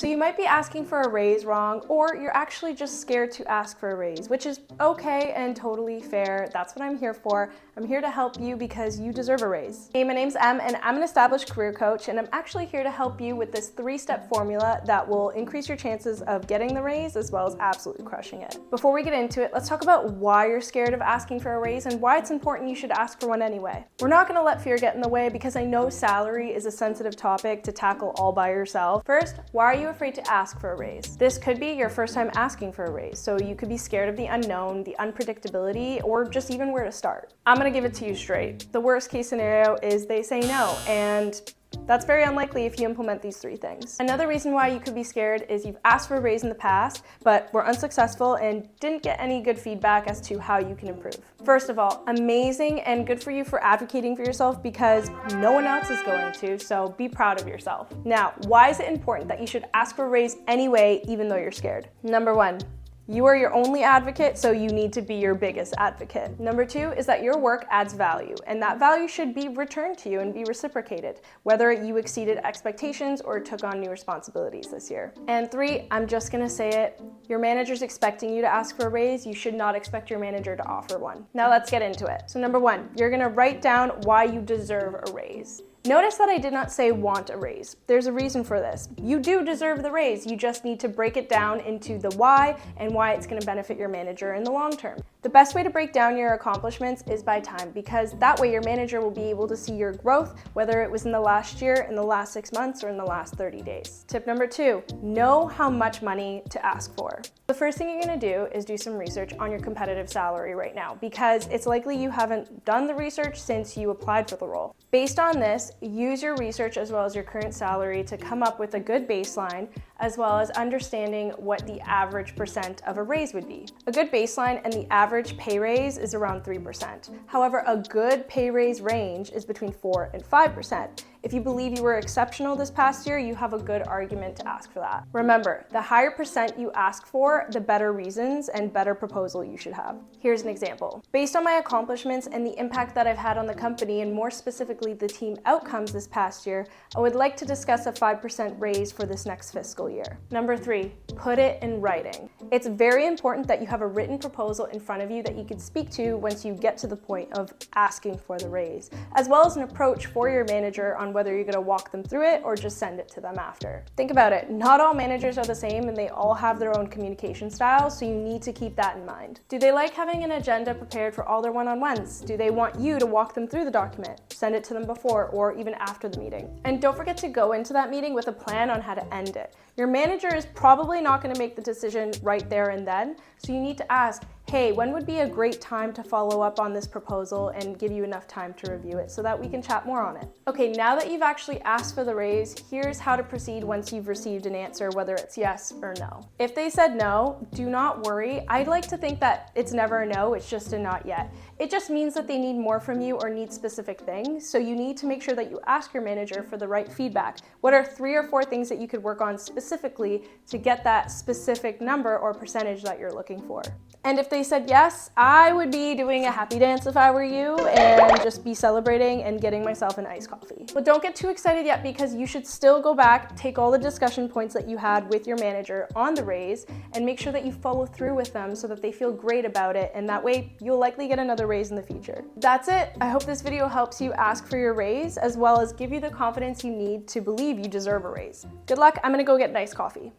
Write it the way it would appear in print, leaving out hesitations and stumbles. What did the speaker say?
So you might be asking for a raise wrong, or you're actually just scared to ask for a raise, which is okay and totally fair. That's what I'm here for. I'm here to help you because you deserve a raise. Hey, my name's Em, and I'm an established career coach, and I'm actually here to help you with this 3-step formula that will increase your chances of getting the raise as well as absolutely crushing it. Before we get into it, let's talk about why you're scared of asking for a raise and why it's important you should ask for one anyway. We're not gonna let fear get in the way because I know salary is a sensitive topic to tackle all by yourself. First, why are you afraid to ask for a raise? This could be your first time asking for a raise, so you could be scared of the unknown, the unpredictability, or just even where to start. I'm gonna give it to you straight. The worst case scenario is they say no, and that's very unlikely if you implement these 3 things. Another reason why you could be scared is you've asked for a raise in the past, but were unsuccessful and didn't get any good feedback as to how you can improve. First of all, amazing and good for you for advocating for yourself because no one else is going to, so be proud of yourself. Now, why is it important that you should ask for a raise anyway, even though you're scared? Number 1, you are your only advocate, so you need to be your biggest advocate. Number 2 is that your work adds value, and that value should be returned to you and be reciprocated, whether you exceeded expectations or took on new responsibilities this year. And 3, I'm just gonna say it, your manager's expecting you to ask for a raise, you should not expect your manager to offer one. Now let's get into it. So number 1, you're gonna write down why you deserve a raise. Notice that I did not say want a raise. There's a reason for this. You do deserve the raise. You just need to break it down into the why and why it's going to benefit your manager in the long term. The best way to break down your accomplishments is by time, because that way your manager will be able to see your growth, whether it was in the last year, in the last 6 months, or in the last 30 days. Tip number 2, know how much money to ask for. The first thing you're going to do is do some research on your competitive salary right now, because it's likely you haven't done the research since you applied for the role. Based on this, use your research as well as your current salary to come up with a good baseline, as well as understanding what the average percent of a raise would be. A good baseline and the average pay raise is around 3%. However, a good pay raise range is between 4 and 5%. If you believe you were exceptional this past year, you have a good argument to ask for that. Remember, the higher percent you ask for, the better reasons and better proposal you should have. Here's an example. Based on my accomplishments and the impact that I've had on the company, and more specifically the team outcomes this past year, I would like to discuss a 5% raise for this next fiscal year. Number 3, put it in writing. It's very important that you have a written proposal in front of you that you can speak to once you get to the point of asking for the raise, as well as an approach for your manager on whether you're going to walk them through it or just send it to them after. Think about it. Not all managers are the same and they all have their own communication styles, so you need to keep that in mind. Do they like having an agenda prepared for all their one-on-ones? Do they want you to walk them through the document, send it to them before or even after the meeting? And don't forget to go into that meeting with a plan on how to end it. Your manager is probably not going to make the decision right there and then, so you need to ask, hey, when would be a great time to follow up on this proposal and give you enough time to review it so that we can chat more on it. Okay, now that you've actually asked for the raise, here's how to proceed once you've received an answer, whether it's yes or no. If they said no, do not worry. I'd like to think that it's never a no, it's just a not yet. It just means that they need more from you or need specific things, so you need to make sure that you ask your manager for the right feedback. What are 3 or 4 things that you could work on specifically to get that specific number or percentage that you're looking for? And if they said yes, I would be doing a happy dance if I were you and just be celebrating and getting myself an iced coffee. But don't get too excited yet, because you should still go back, take all the discussion points that you had with your manager on the raise and make sure that you follow through with them so that they feel great about it, and that way you'll likely get another raise in the future. That's it. I hope this video helps you ask for your raise as well as give you the confidence you need to believe you deserve a raise. Good luck. I'm gonna go get an iced coffee.